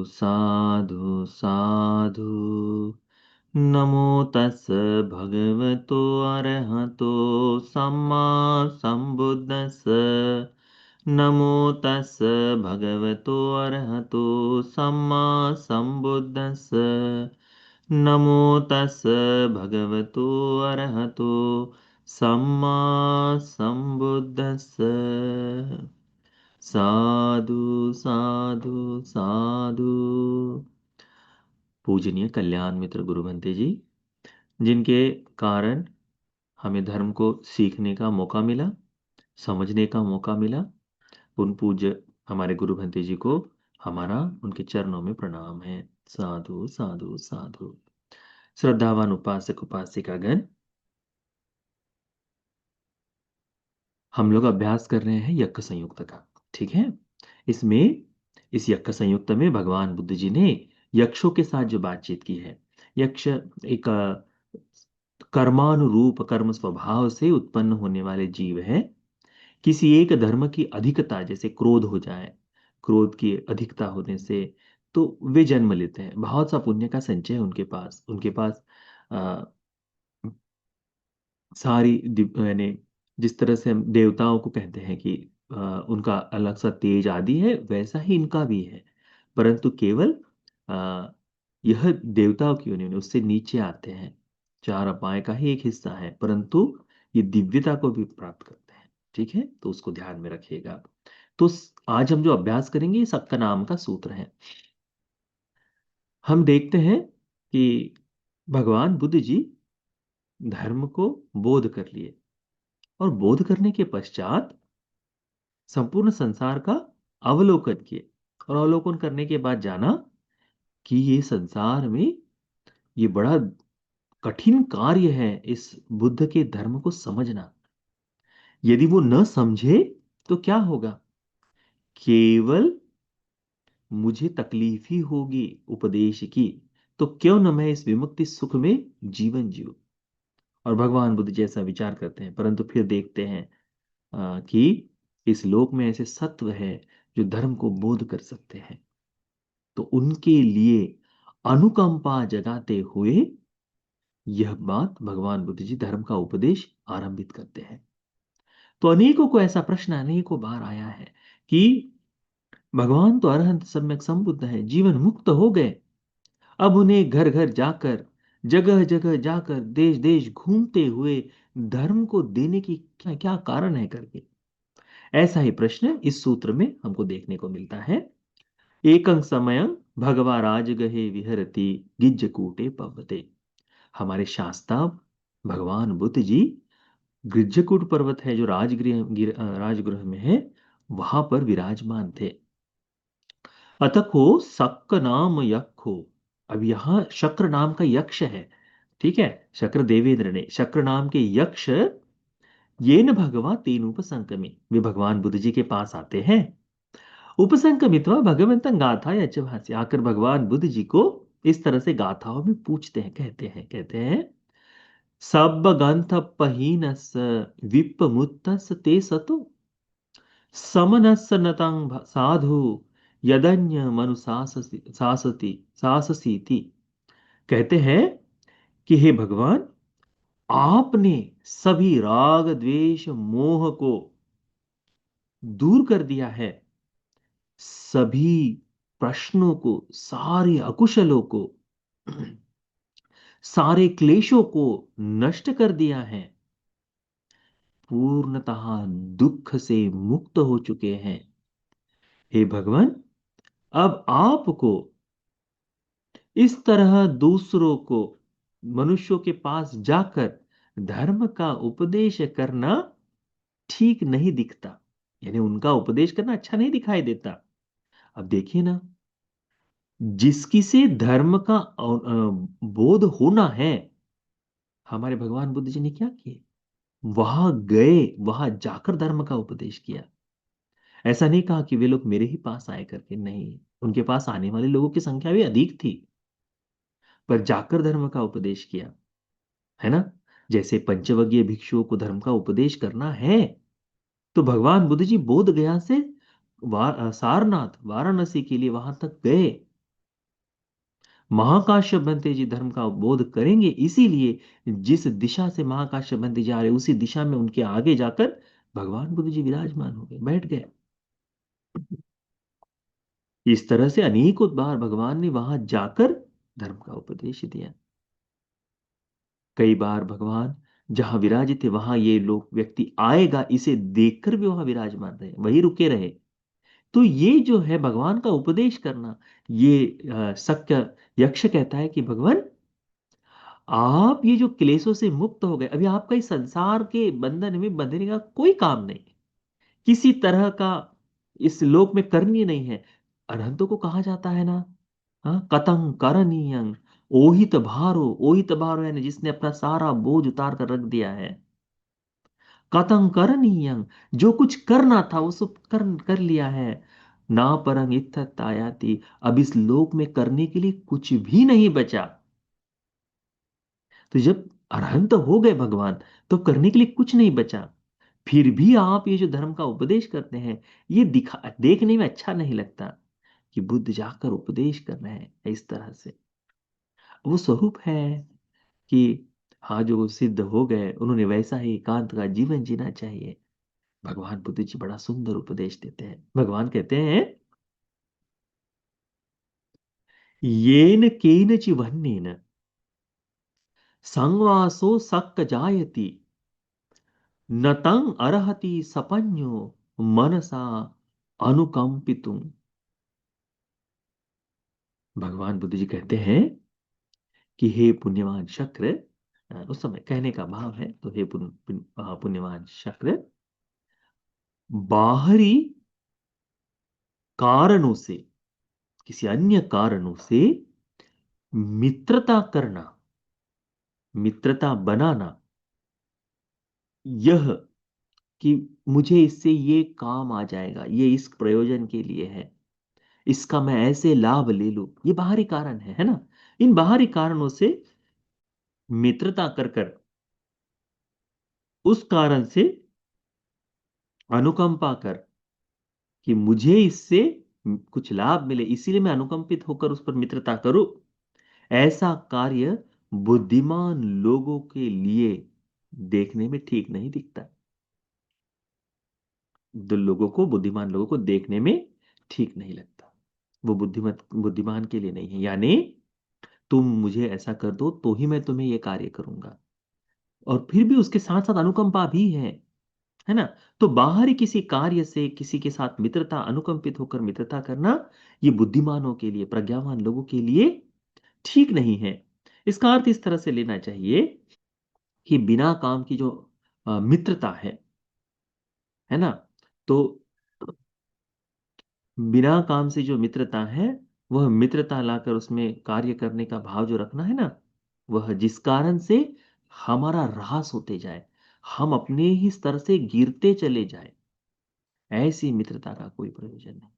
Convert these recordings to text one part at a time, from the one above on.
साधु साधु। नमो तस् भगवतो अरहतो सम्मा संबुद्दस्स। नमो तस् भगवतो अरहतो सम्मा संबुद्दस्स। नमो तस् भगवतो अरहतो सम्मा संबुद्दस्स। साधु साधु साधु। पूजनीय कल्याण मित्र गुरु भंते जी, जिनके कारण हमें धर्म को सीखने का मौका मिला, समझने का मौका मिला, उन पूज्य हमारे गुरु भंते जी को हमारा उनके चरणों में प्रणाम है। साधु साधु साधु। श्रद्धावान उपासक उपासिकागण, हम लोग अभ्यास कर रहे हैं यज्ञ संयुक्त का। ठीक है, इसमें इस यज्ञ संयुक्त में भगवान बुद्ध जी ने यक्षों के साथ जो बातचीत की है। यक्ष एक कर्मानुरूप कर्म स्वभाव से उत्पन्न होने वाले जीव है। किसी एक धर्म की अधिकता, जैसे क्रोध हो जाए, क्रोध की अधिकता होने से तो वे जन्म लेते हैं। बहुत सा पुण्य का संचय है उनके पास आ, सारी यानी जिस तरह से हम देवताओं को कहते हैं कि उनका अलग सा तेज आदि है, वैसा ही इनका भी है। परंतु केवल आ, यह देवताओं की यूनियन उससे नीचे आते हैं। चार अपाय का ही एक हिस्सा है, परंतु ये दिव्यता को भी प्राप्त करते हैं। ठीक है, तो उसको ध्यान में रखिएगा। तो आज हम जो अभ्यास करेंगे ये सबका नाम का सूत्र है। हम देखते हैं कि भगवान बुद्ध जी धर्म को बोध कर लिए, और बोध करने के पश्चात संपूर्ण संसार का अवलोकन किए, और अवलोकन करने के बाद जाना कि ये संसार में ये बड़ा कठिन कार्य है इस बुद्ध के धर्म को समझना। यदि वो न समझे तो क्या होगा? केवल मुझे तकलीफ ही होगी उपदेश की, तो क्यों न मैं इस विमुक्ति सुख में जीवन जीऊं। और भगवान बुद्ध जैसा विचार करते हैं, परंतु फिर देखते हैं कि इस लोक में ऐसे सत्व है जो धर्म को बोध कर सकते हैं। तो उनके लिए अनुकंपा जगाते हुए यह बात भगवान बुद्ध जी धर्म का उपदेश आरंभित करते हैं। तो अनेकों को ऐसा प्रश्न अनेकों बार आया है कि भगवान तो अरहंत सम्यक संबुद्ध है, जीवन मुक्त हो गए, अब उन्हें घर घर जाकर, जगह जगह जाकर, देश देश घूमते हुए धर्म को देने की क्या क्या कारण है करके ऐसा ही प्रश्न इस सूत्र में हमको देखने को मिलता है। एकं समयं भगवा राजगहे विहरति गिज्जकूटे पवते। हमारे शास्त्रा भगवान बुद्ध जी गिज्जकूट पर्वत है जो राजगृह में है, वहां पर विराजमान थे। अतको शक नाम यक्षो। अब यहां शक्र नाम का यक्ष है। ठीक है, शक्र देवेंद्र ने शक्र नाम के यक्ष ये न भगवा तीन उपसंकमी, वे भगवान बुद्ध जी के पास आते हैं। उपसंकमित्वा भगवंतं गाथा यच भासी, आकर भगवान बुद्ध जी को इस तरह से गाथाओं में पूछते हैं, कहते हैं सब गंथ पहीनस विप मुत्तस ते सतो समनस नतं साधु यदन्य मनु साससीति। कहते हैं कि हे भगवान, आपने सभी राग द्वेष मोह को दूर कर दिया है, सभी प्रश्नों को, सारे अकुशलों को, सारे क्लेशों को नष्ट कर दिया है, पूर्णतः दुख से मुक्त हो चुके हैं। हे भगवान, अब आपको इस तरह दूसरों को, मनुष्यों के पास जाकर धर्म का उपदेश करना ठीक नहीं दिखता, यानी उनका उपदेश करना अच्छा नहीं दिखाई देता। अब देखिए ना, जिसकी से धर्म का बोध होना है, हमारे भगवान बुद्ध जी ने क्या किया? वहां गए, वहां जाकर धर्म का उपदेश किया। ऐसा नहीं कहा कि वे लोग मेरे ही पास आए करके, नहीं, उनके पास आने वाले लोगों की संख्या भी अधिक थी, पर जाकर धर्म का उपदेश किया, है ना। जैसे पंचवगीय भिक्षुओं को धर्म का उपदेश करना है, तो भगवान बुद्ध जी बोध गया से सारनाथ वाराणसी के लिए वहां तक गए, महाकाश्यप बनते जी धर्म का बोध करेंगे, इसीलिए जिस दिशा से महाकाश्यप बनते जा रहे उसी दिशा में उनके आगे जाकर भगवान बुद्ध जी विराजमान हो गए, बैठ गए। इस तरह से अनेकों बार भगवान ने वहां जाकर धर्म का उपदेश दिया। कई बार भगवान जहां विराजित थे वहां ये लोग व्यक्ति आएगा इसे देखकर भी वहां विराजमान रहे, वही रुके रहे। तो ये जो है भगवान का उपदेश करना, ये शक्य यक्ष कहता है कि भगवान आप ये जो क्लेशों से मुक्त हो गए, अभी आपका इस संसार के बंधन में बंधने का कोई काम नहीं, किसी तरह का इस लोक में करनी नहीं है। अरहंतों को कहा जाता है ना, हाँ, कतंग करणीयं, ओहित भारो यानी जिसने अपना सारा बोझ उतार कर रख दिया है। कतंग करणीयं, जो कुछ करना था वो सब कर लिया है। ना परंग इत्थत आयाति, अब इस लोक में करने के लिए कुछ भी नहीं बचा। तो जब अरहंत हो गए भगवान, तो करने के लिए कुछ नहीं बचा। फिर भी आप ये जो धर्म का उपदेश करते हैं, ये दिखा देखने में अच्छा नहीं लगता कि बुद्ध जाकर उपदेश कर रहे हैं इस तरह से। वो स्वरूप है कि हाँ, जो सिद्ध हो गए उन्होंने वैसा ही एकांत का जीवन जीना चाहिए। भगवान बुद्ध जी बड़ा सुंदर उपदेश देते हैं। भगवान कहते हैं, येन केनचि वह्नेन संवासो सक्क जायति, न तं अर्हति सपन्यो मनसा अनुकंपितुम। भगवान बुद्ध जी कहते हैं कि हे पुण्यवान शक्र, उस समय कहने का भाव है, तो हे पुण्यवान शक्र, बाहरी कारणों से, किसी अन्य कारणों से मित्रता करना, मित्रता बनाना, यह कि मुझे इससे ये काम आ जाएगा, ये इस प्रयोजन के लिए है, इसका मैं ऐसे लाभ ले लूं, ये बाहरी कारण है ना। इन बाहरी कारणों से मित्रता कर कर उस कारण से अनुकंपा कर कि मुझे इससे कुछ लाभ मिले, इसीलिए मैं अनुकंपित होकर उस पर मित्रता करूं, ऐसा कार्य बुद्धिमान लोगों के लिए देखने में ठीक नहीं दिखता। लोगों को, बुद्धिमान लोगों को देखने में ठीक नहीं लगता। वो बुद्धिमान के लिए नहीं है, यानी तुम मुझे ऐसा कर दो तो ही मैं तुम्हें ये कार्य करूंगा। और फिर भी उसके साथ साथ अनुकंपा भी है ना। तो बाहरी किसी कार्य से किसी के साथ मित्रता, अनुकंपित होकर मित्रता करना, ये बुद्धिमानों के लिए, प्रज्ञावान लोगों के लिए ठीक नहीं है। इसका अर्थ इस तरह से लेना चाहिए कि बिना काम की जो मित्रता है ना, तो बिना काम से जो मित्रता है, वह मित्रता लाकर उसमें कार्य करने का भाव जो रखना है ना, वह जिस कारण से हमारा ह्रास होते जाए, हम अपने ही स्तर से गिरते चले जाए, ऐसी मित्रता का कोई प्रयोजन नहीं।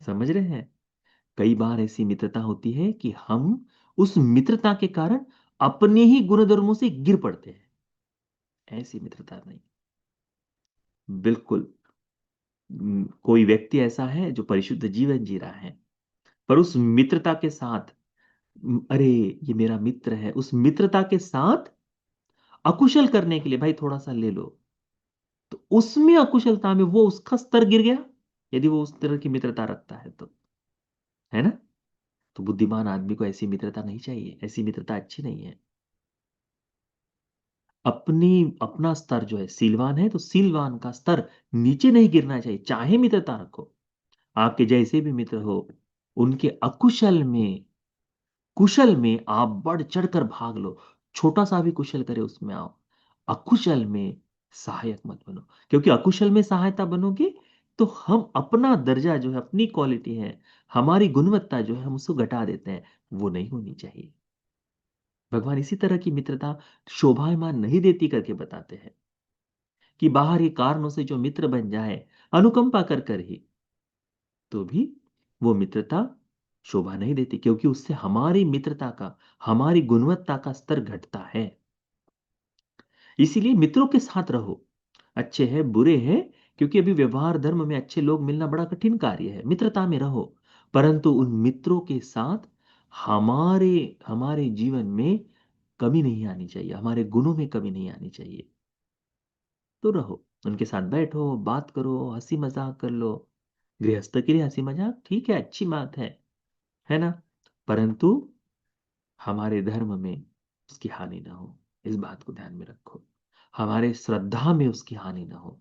समझ रहे हैं? कई बार ऐसी मित्रता होती है कि हम उस मित्रता के कारण अपने ही गुणधर्मों से गिर पड़ते हैं। ऐसी मित्रता नहीं, बिल्कुल। कोई व्यक्ति ऐसा है जो परिशुद्ध जीवन जी रहा है, पर उस मित्रता के साथ, अरे ये मेरा मित्र है, उस मित्रता के साथ अकुशल करने के लिए भाई थोड़ा सा ले लो, तो उसमें अकुशलता में वो उसका स्तर गिर गया, यदि वो उस तरह की मित्रता रखता है तो, है ना। तो बुद्धिमान आदमी को ऐसी मित्रता नहीं चाहिए, ऐसी मित्रता अच्छी नहीं है। अपनी अपना स्तर जो है, सीलवान है तो सीलवान का स्तर नीचे नहीं गिरना चाहिए, चाहे मित्रता रखो, आपके जैसे भी मित्र हो, उनके अकुशल में, कुशल में आप बढ़ चढ़कर भाग लो, छोटा सा भी कुशल करे उसमें आओ, अकुशल में सहायक मत बनो। क्योंकि अकुशल में सहायता बनोगे तो हम अपना दर्जा जो है, अपनी क्वालिटी है, हमारी गुणवत्ता जो है, हम उसको घटा देते हैं, वो नहीं होनी चाहिए। भगवान इसी तरह की मित्रता शोभायमान नहीं देती करके बताते हैं कि बाहरी कारणों से जो मित्र बन जाए, अनुकंपा कर कर ही, तो भी वो मित्रता शोभा नहीं देती, क्योंकि उससे हमारी मित्रता का, हमारी गुणवत्ता का स्तर घटता है। इसीलिए मित्रों के साथ रहो, अच्छे हैं बुरे हैं, क्योंकि अभी व्यवहार धर्म में अच्छे लोग मिलना बड़ा कठिन कार्य है, मित्रता में रहो, परंतु उन मित्रों के साथ हमारे हमारे जीवन में कमी नहीं आनी चाहिए, हमारे गुणों में कमी नहीं आनी चाहिए। तो रहो, उनके साथ बैठो, बात करो, हंसी मजाक कर लो। गृहस्थ के लिए हंसी मजाक ठीक है, अच्छी बात है ना? परंतु हमारे धर्म में उसकी हानि ना हो, इस बात को ध्यान में रखो। हमारे श्रद्धा में उसकी हानि ना हो,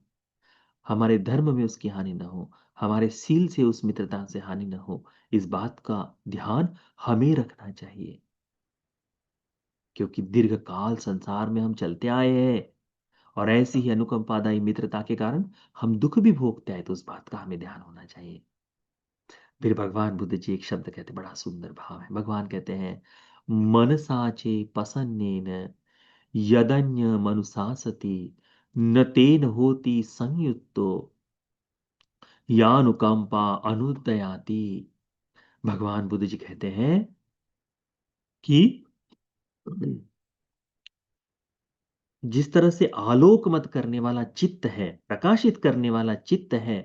हमारे धर्म में उसकी हानि ना हो, हमारे सील से उस मित्रता से हानि ना हो, इस बात का ध्यान हमें रखना चाहिए। क्योंकि दीर्घ काल संसार में हम चलते आए हैं, और ऐसी ही अनुकंपादायी मित्रता के कारण हम दुख भी भोगते हैं, तो उस बात का हमें ध्यान होना चाहिए। फिर भगवान बुद्ध जी एक शब्द कहते, बड़ा सुंदर भाव है। भगवान कहते हैं, मनसाचे पसन्नेन यदन्य मनुशासति न तेन होती संयुक्तो यानुकंपा अनुदयाति। भगवान बुद्ध जी कहते हैं कि जिस तरह से आलोक मत करने वाला चित्त है, प्रकाशित करने वाला चित्त है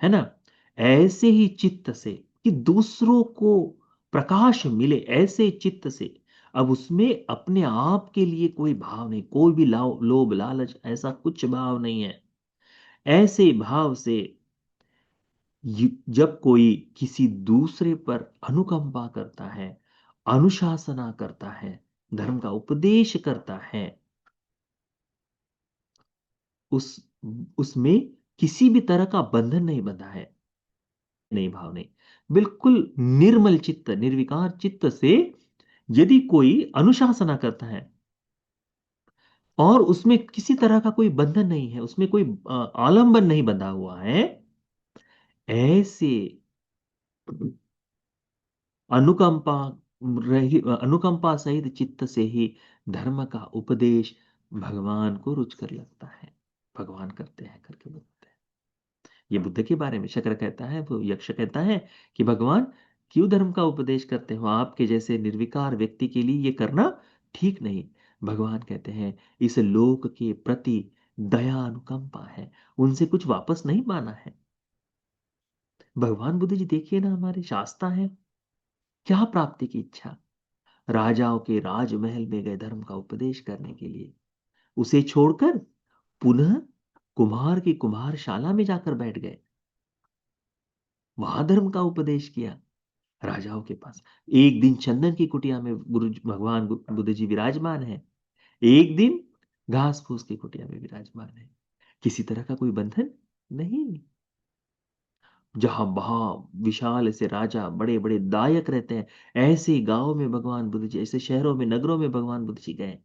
ना, ऐसे ही चित्त से, कि दूसरों को प्रकाश मिले, ऐसे चित्त से। अब उसमें अपने आप के लिए कोई भाव नहीं, कोई भी लोभ लालच ऐसा कुछ भाव नहीं है। ऐसे भाव से जब कोई किसी दूसरे पर अनुकंपा करता है, अनुशासना करता है, धर्म का उपदेश करता है, उस उसमें किसी भी तरह का बंधन नहीं बंधा है, नहीं भाव नहीं, बिल्कुल निर्मल चित्त, निर्विकार चित्त से यदि कोई अनुशासना करता है और उसमें किसी तरह का कोई बंधन नहीं है, उसमें कोई आलंबन नहीं बंधा हुआ है, ऐसे अनुकंपा अनुकंपा सहित चित्त से ही धर्म का उपदेश भगवान को रुचकर लगता है। भगवान करते हैं करके बोलते हैं। ये बुद्ध के बारे में शकर कहता है, वो यक्ष कहता है कि भगवान क्यों धर्म का उपदेश करते हो, आपके जैसे निर्विकार व्यक्ति के लिए ये करना ठीक नहीं। भगवान कहते हैं, इस लोक के प्रति दया अनुकंपा है, उनसे कुछ वापस नहीं पाना है। भगवान बुद्ध जी देखिए ना, हमारे शास्ता है, क्या प्राप्ति की इच्छा, राजाओं के राजमहल में गए धर्म का उपदेश करने के लिए, उसे छोड़कर पुनः कुम्हार की कुम्हारशाला में जाकर बैठ गए, वहां धर्म का उपदेश किया राजाओं के पास। एक दिन चंदन की कुटिया में गुरु भगवान बुद्ध जी विराजमान है, एक दिन घास फूस की कुटिया में विराजमान है। किसी तरह का कोई बंधन नहीं। जहां वहां विशाल ऐसे राजा, बड़े बड़े दायक रहते हैं, ऐसे गांव में भगवान बुद्ध जी, ऐसे शहरों में, नगरों में भगवान बुद्ध जी गए,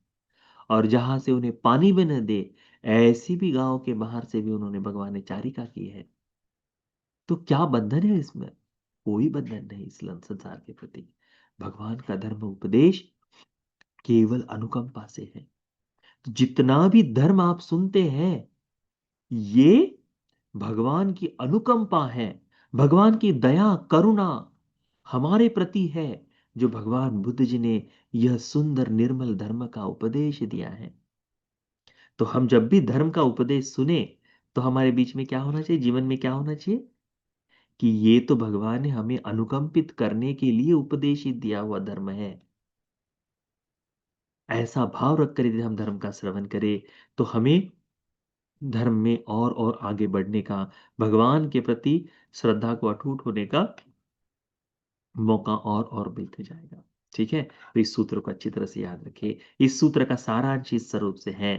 और जहां से उन्हें पानी भी न दे, ऐसी भी गांव के बाहर से भी उन्होंने भगवान ने चारिका की है। तो क्या बंधन है इसमें? कोई बंधन नहीं इस संसार के प्रति। भगवान का धर्म उपदेश केवल अनुकंपा से है। तो जितना भी धर्म आप सुनते हैं, ये भगवान की अनुकंपा है, भगवान की दया करुणा हमारे प्रति है, जो भगवान बुद्ध जी ने यह सुंदर निर्मल धर्म का उपदेश दिया है। तो हम जब भी धर्म का उपदेश सुने, तो हमारे बीच में क्या होना चाहिए, जीवन में क्या होना चाहिए, कि ये तो भगवान ने हमें अनुकंपित करने के लिए उपदेशित दिया हुआ धर्म है। ऐसा भाव रखकर यदि हम धर्म का श्रवण करें, तो हमें धर्म में और आगे बढ़ने का, भगवान के प्रति श्रद्धा को अटूट होने का मौका और मिलते जाएगा। ठीक है, तो इस सूत्र को अच्छी तरह से याद रखिए। इस सूत्र का सारांश इस स्वरूप से है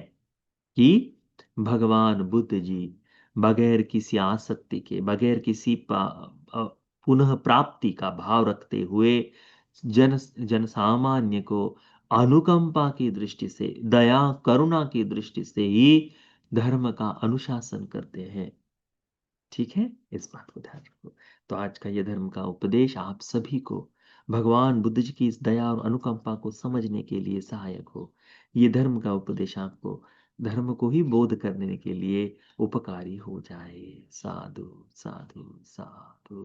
कि भगवान बुद्ध जी बगैर किसी आसक्ति के, बगैर किसी अ, पुनः प्राप्ति का भाव रखते हुए जन सामान्य को अनुकंपा की दृष्टि से, दया करुणा की दृष्टि से ही धर्म का अनुशासन करते हैं। ठीक है, इस बात को ध्यान रखो। तो आज का यह धर्म का उपदेश आप सभी को भगवान बुद्ध जी की इस दया और अनुकंपा को समझने के लिए सहायक हो। ये धर्म का उपदेश आपको धर्म को ही बोध करने के लिए उपकारी हो जाए। साधु साधु साधु।